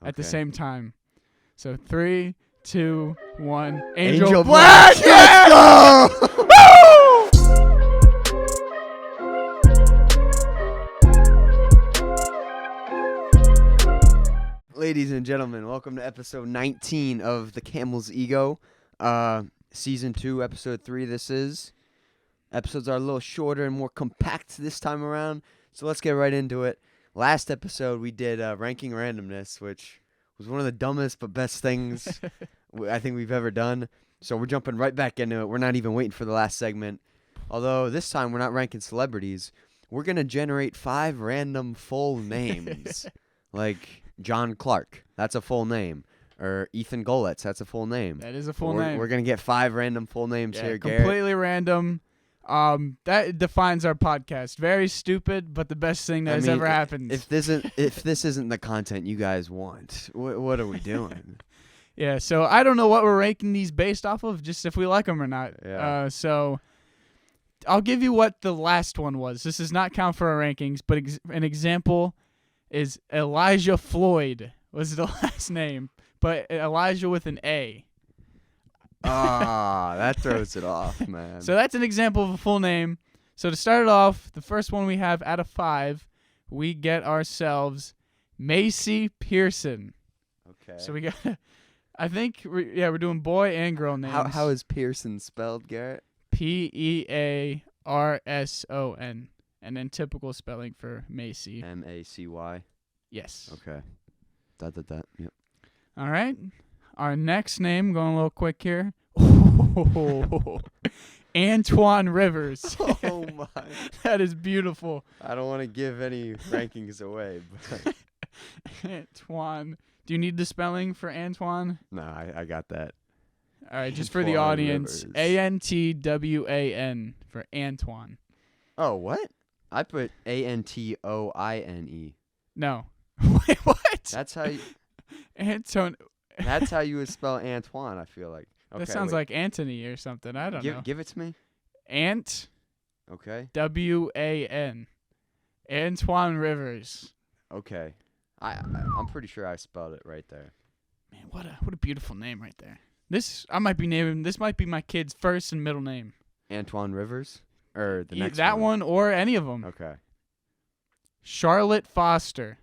at the same time. So 3, 2, 1. Angel Black! Let's go! Ladies and gentlemen, welcome to episode 19 of The Camel's Ego. Season 2, episode 3 this is. Episodes are a little shorter and more compact this time around, so let's get right into it. Last episode, we did ranking randomness, which was one of the dumbest but best things I think we've ever done. So we're jumping right back into it. We're not even waiting for the last segment. Although this time we're not ranking celebrities. We're going to generate 5 random full names. Like John Clark, that's a full name. Or Ethan Goletz, that's a full name. That is a full name. We're going to get 5 random full names here, Garrett. Completely random. That defines our podcast. Very stupid, but the best thing that has ever happened. If this isn't the content you guys want, what are we doing? Yeah, so I don't know what we're ranking these based off of, just if we like them or not. Yeah. So I'll give you what the last one was. This does not count for our rankings, but an example is Elijah Floyd was the last name, but Elijah with an A. That throws it off, man. So that's an example of a full name. So to start it off, the first one we have out of 5, we get ourselves Macy Pearson. Okay. So we got, I think, we're doing boy and girl names. How is Pearson spelled, Garrett? Pearson, and then typical spelling for Macy. Macy. Yes. Okay. Yep. All right. Our next name, going a little quick here. ANTWAN Rivers. Oh, my. That is beautiful. I don't want to give any rankings away. But ANTWAN. Do you need the spelling for ANTWAN? No, I got that. All right, just for the ANTWAN audience. Rivers. ANTWAN for ANTWAN. Oh, what? I put ANTOINE. No. Wait, what? That's how you... Anton. That's how you would spell Antoine, I feel like. Okay, That sounds like Anthony or something. I don't know. Give it to me. Ant. Okay. WAN. ANTWAN Rivers. Okay. I'm pretty sure I spelled it right there. Man, what a beautiful name right there. This might be my kid's first and middle name. Antoine Rivers? Or the next that one or any of them. Okay. Charlotte Foster.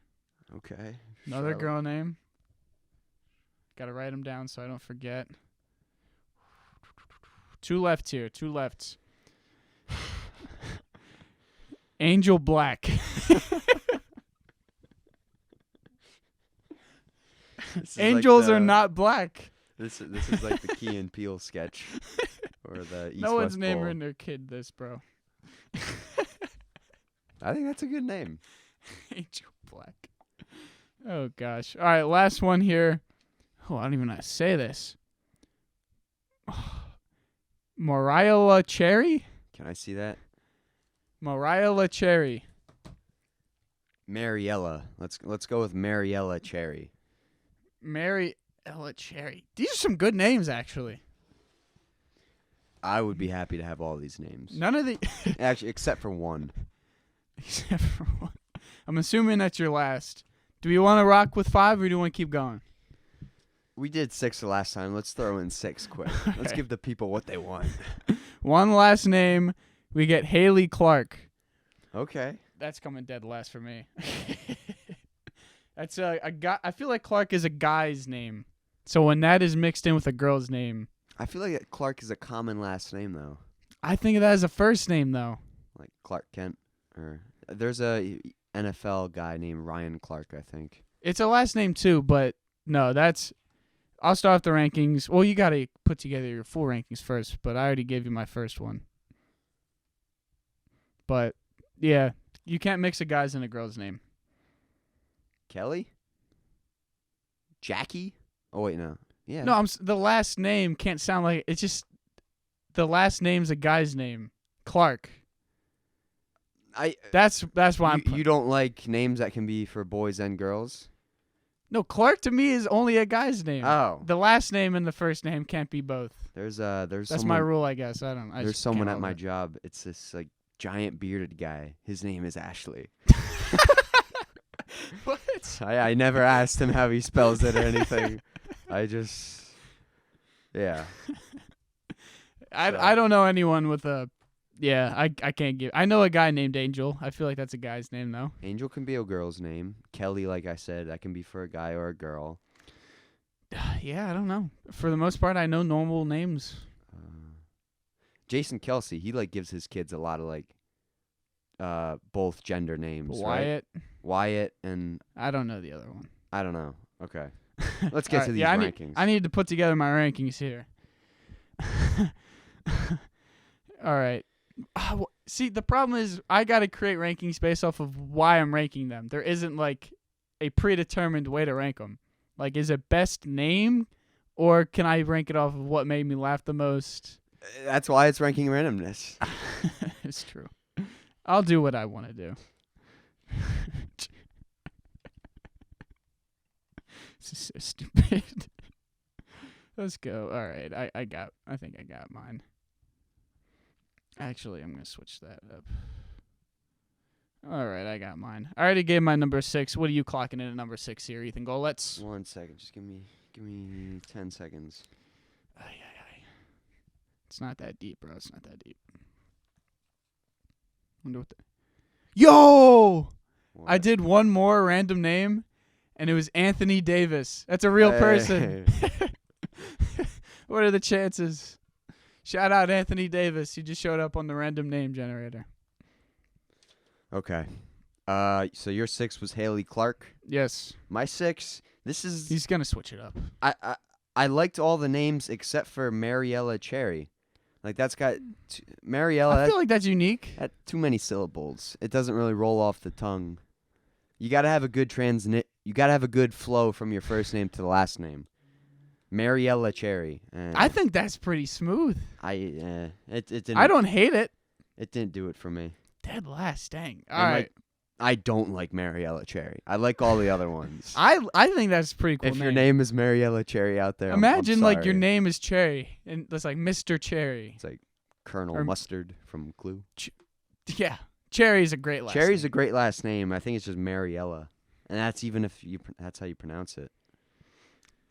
Okay. Another Charlotte. girl name. Got to write them down so I don't forget. 2 left here. 2 left. Angel Black. Angels are not black. This is like the Key and Peele sketch. Or the East No one's West Bowl. naming their kid this, bro. I think that's a good name. Angel Black. Oh, gosh. All right, last one here. Oh, I don't even know how to say this. Mariella Cherry? Can I see that? Mariella Cherry. Mariella. Let's go with Mariella Cherry. Mariella Cherry. These are some good names, actually. I would be happy to have all these names. None of the... Actually, except for one. Except for one. I'm assuming that's your last. Do we want to rock with 5 or do you want to keep going? We did 6 the last time. Let's throw in 6 quick. Let's give the people what they want. One last name. We get Haley Clark. Okay. That's coming dead last for me. That's a guy. I feel like Clark is a guy's name. So when that is mixed in with a girl's name. I feel like Clark is a common last name, though. I think of that as a first name, though. Like Clark Kent. Or there's a NFL guy named Ryan Clark, I think. It's a last name, too, but no, that's... I'll start off the rankings. Well, you got to put together your full rankings first, but I already gave you my first one. But, yeah, you can't mix a guy's and a girl's name. Kelly? Jackie? Oh, wait, no. Yeah. No, the last name can't sound like... It's just... The last name's a guy's name. Clark. That's why I'm... You don't like names that can be for boys and girls? No, Clark to me is only a guy's name. Oh. The last name and the first name can't be both. There's That's my rule, I guess. I don't. There's someone at my job. It's this like giant bearded guy. His name is Ashley. What? I never asked him how he spells it or anything. I just, yeah. I don't know anyone with a. Yeah, I can't give. I know a guy named Angel. I feel like that's a guy's name though. Angel can be a girl's name. Kelly, like I said, that can be for a guy or a girl. Yeah, I don't know. For the most part, I know normal names. Jason Kelsey, he like gives his kids a lot of like both gender names. Wyatt. Right? Wyatt and I don't know the other one. I don't know. Okay. Let's get to these yeah, rankings. I need to put together my rankings here. All right. See, the problem is I got to create rankings based off of why I'm ranking them. There isn't like a predetermined way to rank them. Like, is it best name, or can I rank it off of what made me laugh the most? That's why it's ranking randomness. It's true. I'll do what I want to do. This is so stupid. Let's go. All right. I think I got mine. Actually, I'm going to switch that up. All right, I got mine. I already gave my number 6. What are you clocking in at number 6 here, Ethan Golets? 1 second. Just give me 10 seconds. It's not that deep, bro. It's not that deep. Wonder what the... Yo! What? I did one more random name, and it was Anthony Davis. That's a real person. What are the chances? Shout out Anthony Davis. He just showed up on the random name generator. Okay. So your 6 was Haley Clark. Yes. My 6, this is... He's going to switch it up. I liked all the names except for Mariella Cherry. Like, that's got... Mariella... I feel like that's unique. That too many syllables. It doesn't really roll off the tongue. You got to have a good You got to have a good flow from your first name to the last name. Mariella Cherry. I think that's pretty smooth. It didn't... I don't hate it. It didn't do it for me. Dead last, dang. All And, right. like, I don't like Mariella Cherry. I like all the other ones. I think that's a pretty cool. If your name is Mariella Cherry out there, imagine I'm like your sorry. name is Cherry and it's like Mr. Cherry. It's like Colonel Or- Mustard from Clue. Yeah, Cherry is a great last. Cherry's a name. great last name. I think it's just Mariella, and that's even if that's how you pronounce it.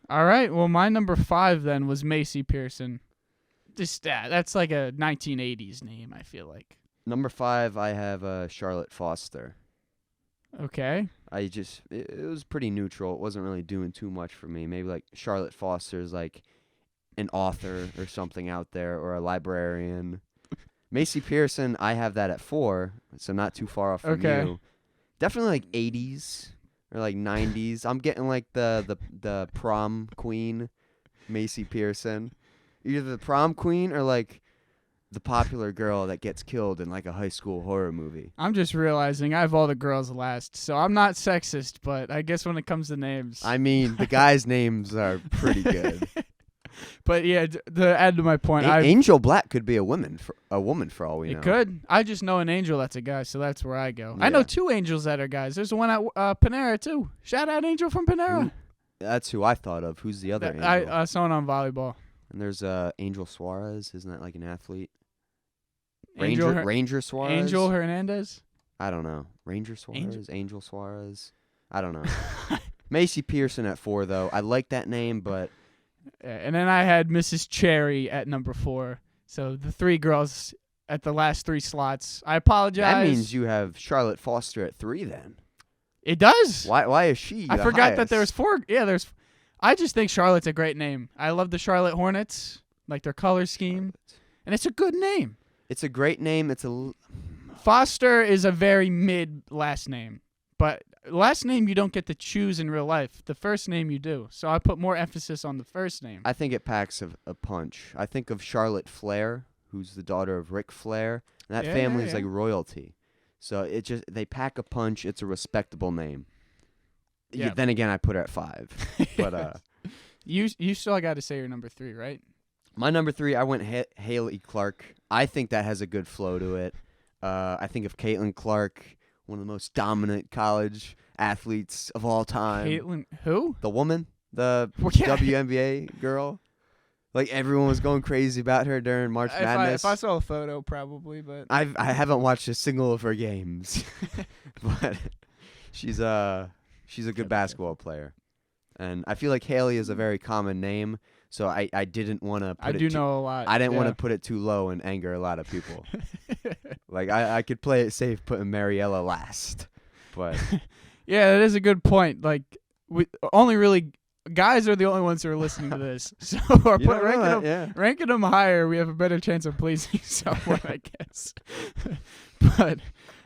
All right. Well, my number 5 then was Macy Pearson. Just that's like a 1980s name. I feel like. Number 5, I have Charlotte Foster. Okay. It was pretty neutral. It wasn't really doing too much for me. Maybe like Charlotte Foster's like an author or something out there, or a librarian. Macy Pearson, I have that at 4, so not too far off from Okay. you. Definitely like 80s or like 90s. I'm getting like the prom queen, Macy Pearson. Either the prom queen or like the popular girl that gets killed in like a high school horror movie. I'm just realizing I have all the girls last, so I'm not sexist, but I guess when it comes to names, I mean, the guys' names are pretty good. But yeah, to add to my point, Angel Black could be a woman for all we know. It could. I just know an angel that's a guy, so that's where I go. I know Yeah. 2 angels that are guys. There's one at Panera too. Shout out Angel from Panera. That's who I thought of. Who's the other angel? I saw it on volleyball. And there's Angel Suarez. Isn't that like an athlete? Angel Ranger Suarez. Angel Hernandez. I don't know. Ranger Suarez. Angel Suarez. I don't know. Macy Pearson at 4 though. I like that name, but And then I had Mrs. Cherry at number 4. So the 3 girls at the last 3 slots. I apologize. that means you have Charlotte Foster at 3 then. It does. Why is she? I the forgot that there was highest? 4. Yeah, there's. I just think Charlotte's a great name. I love the Charlotte Hornets, like their color scheme, and it's a good name. It's a great name. Foster is a very mid last name, but last name you don't get to choose in real life. The first name you do. So I put more emphasis on the first name. I think it packs a punch. I think of Charlotte Flair, who's the daughter of Ric Flair, and that Yeah, family is yeah. like royalty. So they pack a punch. It's a respectable name. Yeah. Then again, I put her at 5. But you still got to say your number 3, right? my number 3, I went Haley Clark. I think that has a good flow to it. I think of Caitlin Clark, one of the most dominant college athletes of all time. Caitlin, who? The woman, the Well, yeah. WNBA girl. Like, everyone was going crazy about her during March Madness. If I saw a photo, probably, but I haven't watched a single of her games, but she's She's a good basketball player. And I feel like Haley is a very common name, so I didn't want to put know a lot. I didn't want to put it too low and anger a lot of people. Like, I could play it safe putting Mariella last. But yeah, that is a good point. Like, we only really guys are the only ones who are listening to this. So ranking them higher, we have a better chance of pleasing someone, I guess. But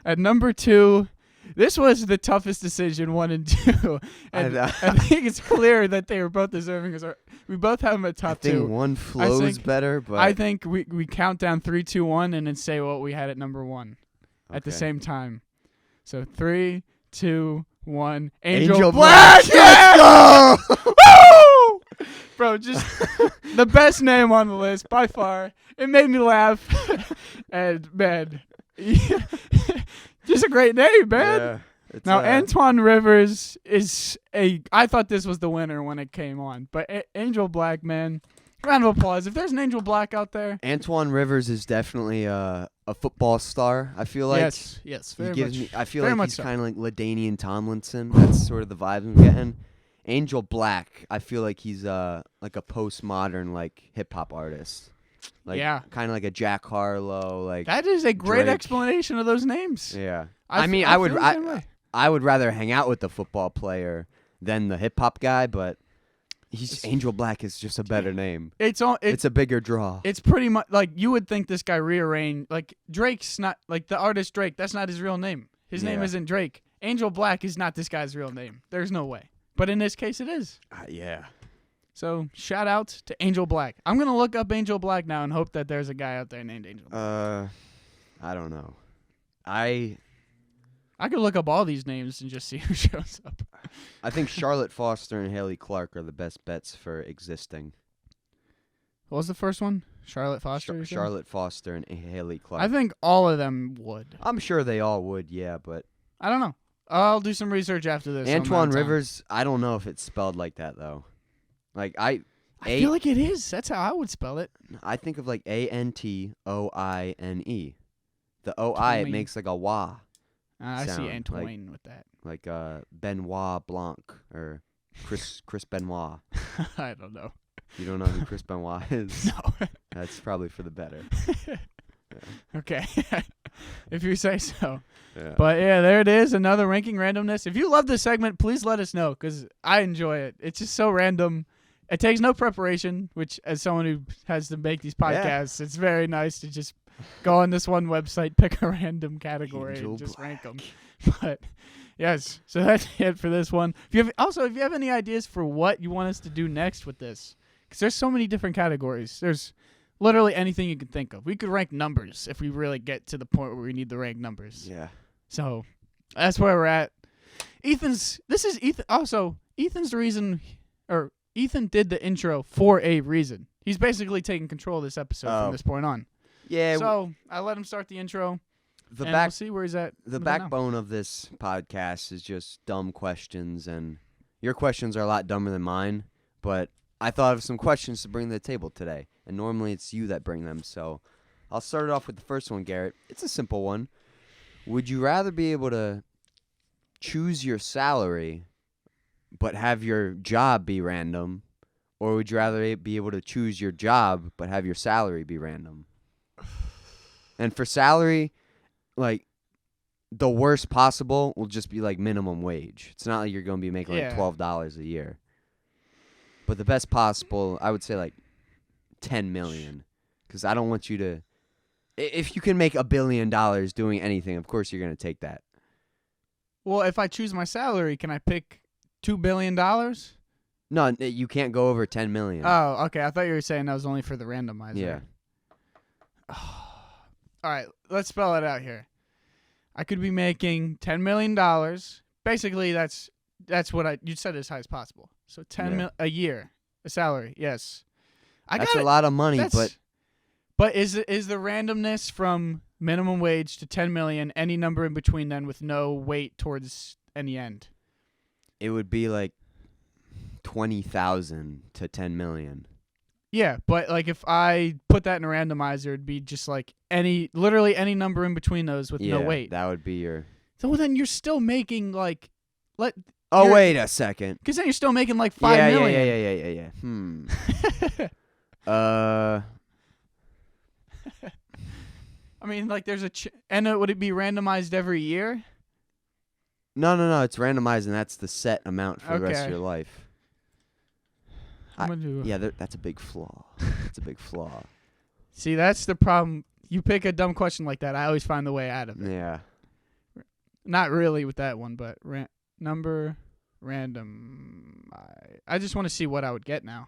at number 2, this was the toughest decision, 1 and 2. And I think it's clear that they were both deserving because we both have them at top 2. I think one flows better, but I think we count down 3, 2, 1 and then say what we had at number 1 at the same time. So 3, 2, 1. Angel Black. Let's go! Woo! Bro, just the best name on the list by far. It made me laugh. And man, just a great name, man. Yeah, now, ANTWAN Rivers I thought this was the winner when it came on. But Angel Black, man, round of applause. If there's an Angel Black out there. ANTWAN Rivers is definitely a football star, I feel like. Yes, very much. I feel like he's kind of like LaDainian Tomlinson. That's sort of the vibe I'm getting. Angel Black, I feel like he's like a postmodern like hip-hop artist. Like, kind of like a Jack Harlow. Like, that is a great explanation of those names. Yeah. I would rather hang out with the football player than the hip hop guy, but Angel Black is just a better name. It's a bigger draw. It's pretty much like you would think this guy rearranged. Like Drake's not like the artist Drake. That's not his real name. His name isn't Drake. Angel Black is not this guy's real name. There's no way. But in this case, it is. Yeah. So shout out to Angel Black. I'm gonna look up Angel Black now and hope that there's a guy out there named Angel Black. I don't know. I could look up all these names and just see who shows up. I think Charlotte Foster and Haley Clark are the best bets for existing. What was the first one? Charlotte Foster? Charlotte Foster and Haley Clark. I think all of them would. I'm sure they all would, yeah, but I don't know. I'll do some research after this. ANTWAN Rivers, I don't know if it's spelled like that, though. Like, I feel like it is. That's how I would spell it. I think of like ANTOINE. The OI, it makes like a wah. I see Antoine with that. Like Benoit Blanc or Chris Benoit. I don't know. You don't know who Chris Benoit is? No. That's probably for the better. Yeah. Okay. If you say so. Yeah. But yeah, there it is. Another ranking randomness. If you love this segment, please let us know because I enjoy it. It's just so random. It takes no preparation, which as someone who has to make these podcasts, it's very nice to just go on this one website, pick a random category, and just rank them. But yes, so that's it for this one. If you have any ideas for what you want us to do next with this, because there's so many different categories. There's literally anything you can think of. We could rank numbers if we really get to the point where we need to rank numbers. Yeah. So that's where we're at. This is Ethan. Also, Ethan's the reason, or Ethan did the intro for a reason. He's basically taking control of this episode from this point on. Yeah. So I let him start the intro. We'll see where he's at. The backbone of this podcast is just dumb questions, and your questions are a lot dumber than mine. But I thought of some questions to bring to the table today, and normally it's you that bring them. So I'll start it off with the first one, Garrett. It's a simple one. Would you rather be able to choose your salary, but have your job be random, or would you rather be able to choose your job, but have your salary be random? And for salary, like, the worst possible will just be, like, minimum wage. It's not like you're going to be making, like, $12 a year. But the best possible, I would say, like, $10 million. Because I don't want you to... If you can make $1 billion doing anything, of course you're going to take that. Well, if I choose my salary, can I pick $2 billion? No, you can't go over $10 million. Oh, okay. I thought you were saying that was only for the randomizer. Yeah. All right, let's spell it out here. I could be making $10 million. Basically, that's what you said as high as possible. So a year, a salary. Yes, that's a lot of money, but is the randomness from minimum wage to 10 million any number in between then with no weight towards any end? It would be like 20,000 to 10 million. Yeah, but like if I put that in a randomizer, it'd be just like literally any number in between those with no weight. That would be your... So then you're still making like Oh, wait a second. Because then you're still making like $5 million. Yeah. I mean, like, there's and would it be randomized every year? No. It's randomized, and that's the set amount for the rest of your life. That's a big flaw. That's a big flaw. See, that's the problem. You pick a dumb question like that, I always find the way out of it. Yeah. Not really with that one, but random. I just want to see what I would get now.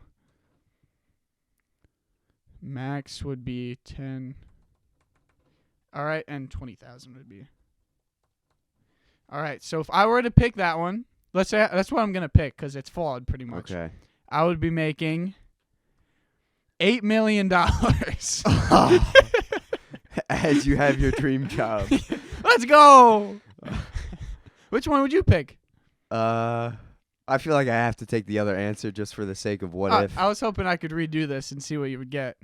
Max would be 10. All right, and 20,000 would be. All right, so if I were to pick that one, let's say that's what I'm going to pick because it's flawed pretty much. Okay. I would be making $8 million. As you have your dream job. Let's go. Which one would you pick? I feel like I have to take the other answer just for the sake of what if. I was hoping I could redo this and see what you would get.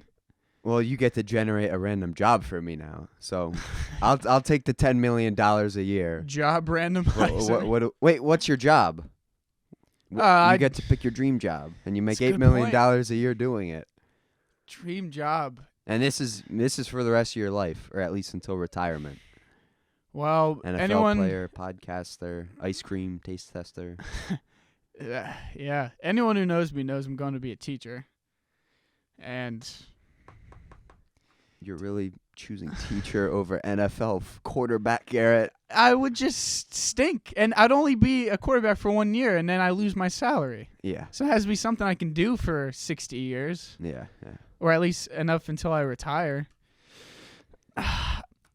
Well, you get to generate a random job for me now, so I'll take the $10 million a year. Job randomizer. Wait, what's your job? You get to pick your dream job, and you make $8 million a year doing it. Dream job. And this is for the rest of your life, or at least until retirement. Well, NFL player, podcaster, ice cream taste tester. Yeah. Anyone who knows me knows I'm going to be a teacher. And you're really choosing teacher over NFL quarterback, Garrett. I would just stink. And I'd only be a quarterback for 1 year, and then I lose my salary. Yeah. So it has to be something I can do for 60 years. Yeah. Or at least enough until I retire.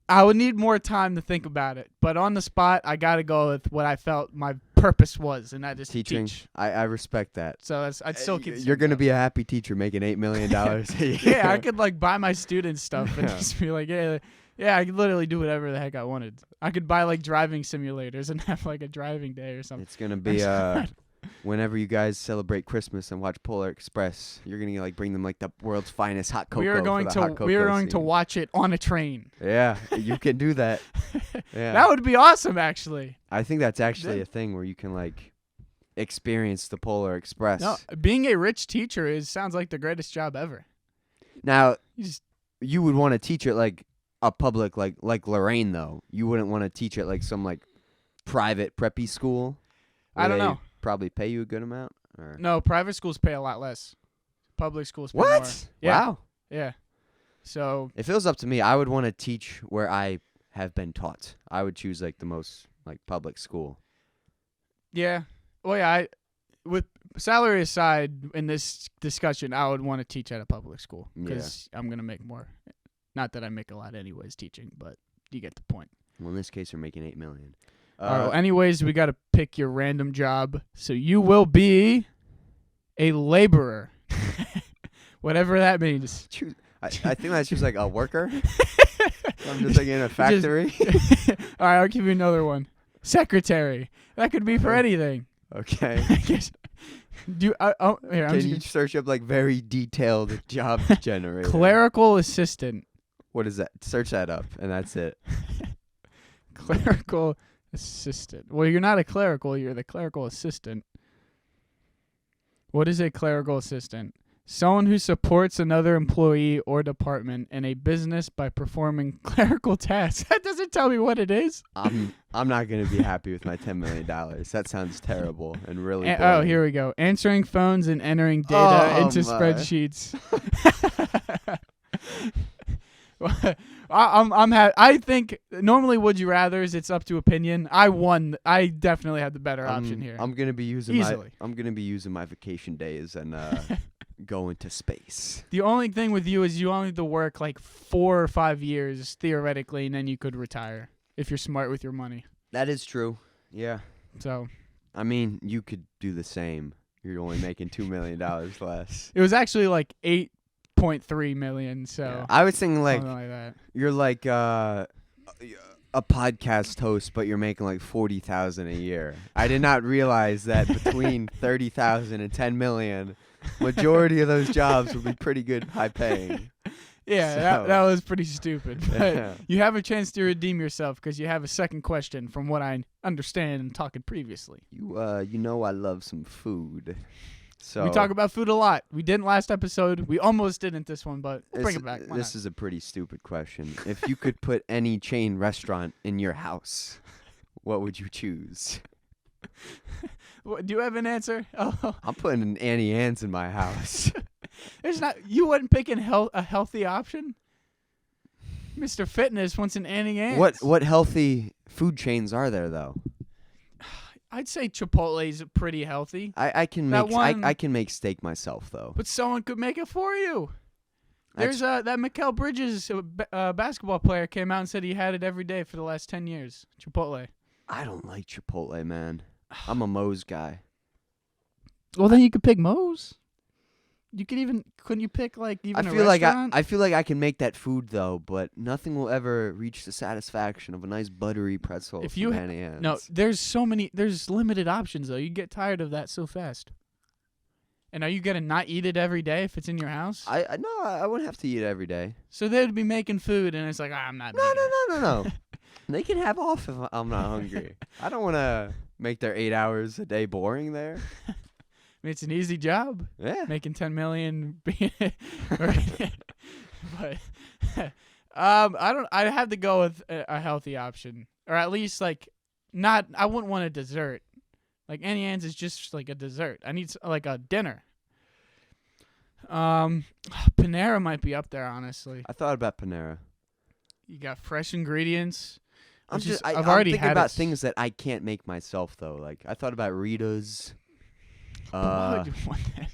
I would need more time to think about it. But on the spot, I got to go with what I felt my purpose was, and that is teaching. Teach. I respect that. So I'd still keep. You're going to be a happy teacher making $8 million a year. Yeah, I could like buy my students stuff and just be like, yeah, I could literally do whatever the heck I wanted. I could buy like driving simulators and have like a driving day or something. It's going to be whenever you guys celebrate Christmas and watch Polar Express, you're going to like bring them like the world's finest hot cocoa. We are going to watch it on a train. Yeah, you can do that. Yeah. That would be awesome, actually. I think that's actually a thing where you can like experience the Polar Express. No, being a rich teacher sounds like the greatest job ever. Now, you would want to teach it like a public like Lorraine though. You wouldn't want to teach it like some like private preppy school. I don't know. Probably pay you a good amount? Or? No, private schools pay a lot less. Public schools pay what? more. Yeah. Wow. Yeah. So if it was up to me, I would want to teach where I have been taught. I would choose like the most like public school. Yeah. Well, yeah. With salary aside, in this discussion, I would want to teach at a public school because I'm gonna make more. Not that I make a lot anyways teaching, but you get the point. Well, in this case, you're making $8 million. All right, well, anyways, we got to pick your random job. So you will be a laborer. Whatever that means. I think that's just like a worker. I'm just like in a factory. All right, I'll give you another one. Secretary. That could be for anything. Okay. Can you search up like very detailed job generator? Clerical assistant. What is that? Search that up, and that's it. Clerical assistant. Well, you're not a clerical. You're the clerical assistant. What is a clerical assistant? Someone who supports another employee or department in a business by performing clerical tasks. That doesn't tell me what it is. I'm not going to be happy with my $10 million. That sounds terrible and really boring. Oh, here we go. Answering phones and entering data into spreadsheets. I think normally would you rather's it's up to opinion. I won. I definitely had the better option here. I'm gonna be using easily. I'm gonna be using my vacation days and going to space. The only thing with you is you only have to work like 4 or 5 years theoretically, and then you could retire if you're smart with your money. That is true. Yeah. So, I mean, you could do the same. You're only making $2 million less. It was actually like 8.3 million. So yeah. I was thinking like that. You're like a podcast host, but you're making like $40,000 a year. I did not realize that between $30,000 and $10 million, majority of those jobs would be pretty good, high paying. Yeah, So- that was pretty stupid. But Yeah. you have a chance to redeem yourself because you have a second question from what I understand and talking previously. You know I love some food. So We talk about food a lot. We didn't last episode. We almost didn't this one, but we'll bring it back. Why This not? is a pretty stupid question. If you could put any chain restaurant in your house, what would you choose? Do you have an answer? Oh, I'm putting an Annie Ann's in my house. there's not. You wouldn't pick a healthy option. Mr. Fitness wants an Annie Ann's. What healthy food chains are there though? I'd say Chipotle's pretty healthy, I can That make one- I can make steak myself though. but someone could make it for you. That's- There's that Mikal Bridges basketball player came out and said he had it every day for the last 10 years. Chipotle. I don't like Chipotle, man. I'm a Moe's guy. Well, then you could pick Moe's. Couldn't you pick like I even a feel like restaurant? I feel like I can make that food though, but nothing will ever reach the satisfaction of a nice buttery pretzel If from you Annie Ann's. No, there's limited options though. You get tired of that so fast. And are you gonna not eat it every day if it's in your house? I wouldn't have to eat it every day. So they'd be making food, and it's like, I'm not. No, making it. no. They can have off if I'm not hungry. I don't want to make their 8 hours a day boring there. I mean, it's an easy job Yeah. making 10 million. But I have to go with a healthy option, or at least like not. I wouldn't want a dessert. Like Annie Ann's is just like a dessert. I need like a dinner. Panera might be up there, honestly. I thought about Panera. You got fresh ingredients. I'm which is- just I've I'm already thinking had about it. things that I can't make myself though. Like I thought about Rita's. Why would you want that?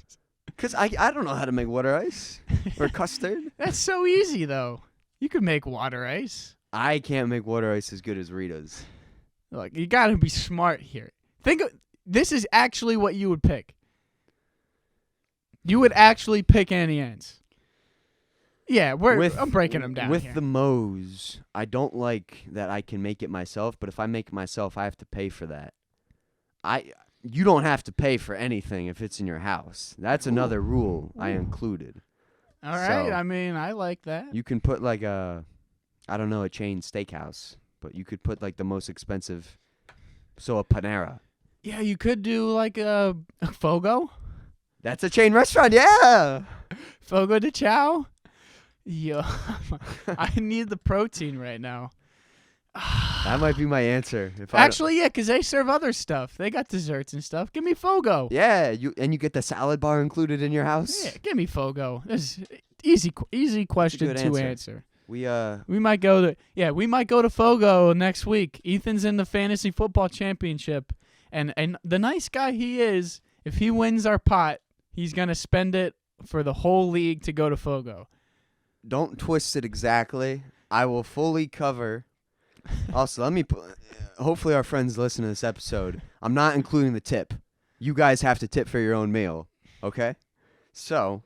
Cause I don't know how to make water ice or custard. That's so easy, though. You could make water ice. I can't make water ice as good as Rita's. Look, you got to be smart here. This is actually what you would pick. You would actually pick Annie Ann's. Yeah, I'm breaking them down With here. the Moe's, I don't like that I can make it myself, but if I make it myself, I have to pay for that. You don't have to pay for anything if it's in your house. That's another rule I included. All right, so- I mean, I like that. You can put like a chain steakhouse, but you could put like the most expensive, so a Panera. Yeah, you could do like a Fogo. That's a chain restaurant, yeah. Fogo de Chao. Yo, I need the protein right now. That might be my answer. Actually, yeah, because they serve other stuff. They got desserts and stuff. Give me Fogo. yeah, you get the salad bar included in your house. Yeah, give me Fogo. This is easy question good to answer. answer. We We might go to Fogo next week. Ethan's in the fantasy football championship, and the nice guy he is, if he wins our pot, he's gonna spend it for the whole league to go to Fogo. don't twist it exactly. I will fully cover. Also, hopefully our friends listen to this episode. I'm not including the tip. You guys have to tip for your own meal, okay? So,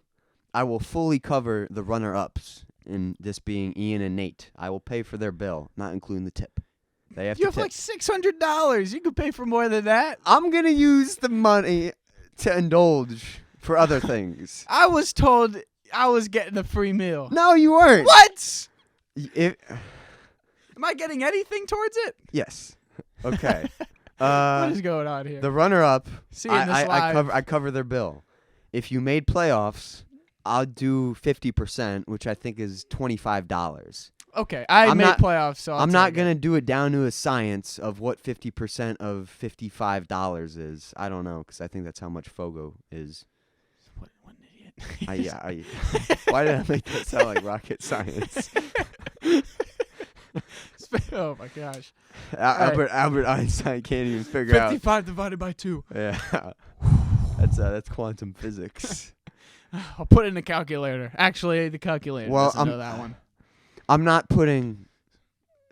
I will fully cover the runner-ups, in this being Ian and Nate. I will pay for their bill, not including the tip. They have You to have tip. like $600. You could pay for more than that. I'm going to use the money to indulge for other things. I was told I was getting a free meal. No, you weren't. What? If, Am I getting anything towards it? yes. Okay. What is going on here? The runner-up, Seeing this live. I cover their bill. If you made playoffs, I'll do 50%, which I think is $25. Okay, I I'm made not- playoffs, so I'm not going to do it down to a science of what 50% of $55 is. I don't know, because I think that's how much Fogo is. What an idiot. Why did I make that sound like rocket science? Oh my gosh. Albert Einstein can't even figure out. 55 divided by 2. Yeah. That's quantum physics. I'll put it in the calculator. Actually, the calculator Well, doesn't know that one. I'm not putting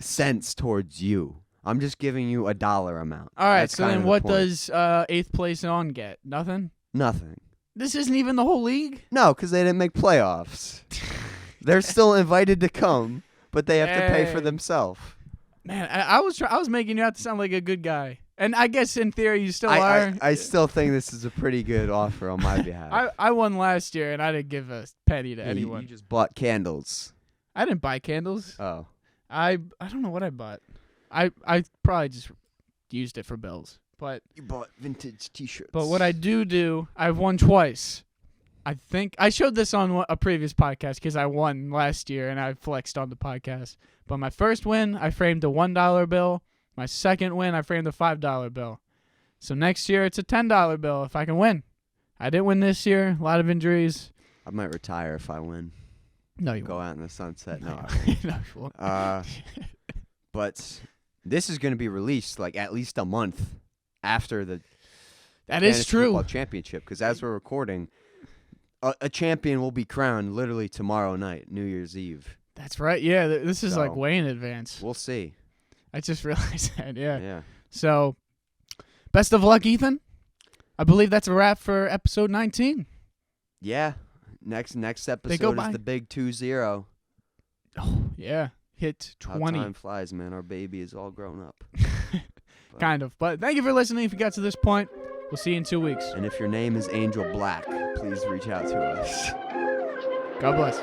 cents towards you. I'm just giving you a dollar amount. All right, That's so kind then of the what point. does 8th place on get? Nothing? Nothing. This isn't even the whole league? No, because they didn't make playoffs. They're still invited to come, but they have to pay for Hey. themselves. Man, I was making you out to sound like a good guy. And I guess in theory you still are. I still think this is a pretty good offer on my behalf. I won last year and I didn't give a penny to Yeah, anyone. You just bought candles. I didn't buy candles. Oh. I don't know what I bought. I probably just used it for bills. But You bought vintage T-shirts. But what I do, I've won twice. I think I showed this on a previous podcast because I won last year and I flexed on the podcast. But my first win, I framed a $1 bill. My second win, I framed a $5 bill. So next year, it's a $10 bill if I can win. I didn't win this year. A lot of injuries. I might retire if I win. No, you Go won't. out in the sunset. No. No, you won't. But this is going to be released like at least a month after the That is Fantasy true. Football Championship, because as we're recording, a champion will be crowned literally tomorrow night, New Year's Eve. That's right. Yeah, this is like So, way in advance. We'll see. I just realized that. Yeah. Yeah. So, best of luck, Ethan. I believe that's a wrap for episode 19. Yeah. Next go episode by. is the big 2-0. Oh, yeah. Hit How 20. time flies, man. Our baby is all grown up. Kind of. But thank you for listening. If you got to this point, we'll see you in 2 weeks. And if your name is Angel Black, please reach out to us. God bless.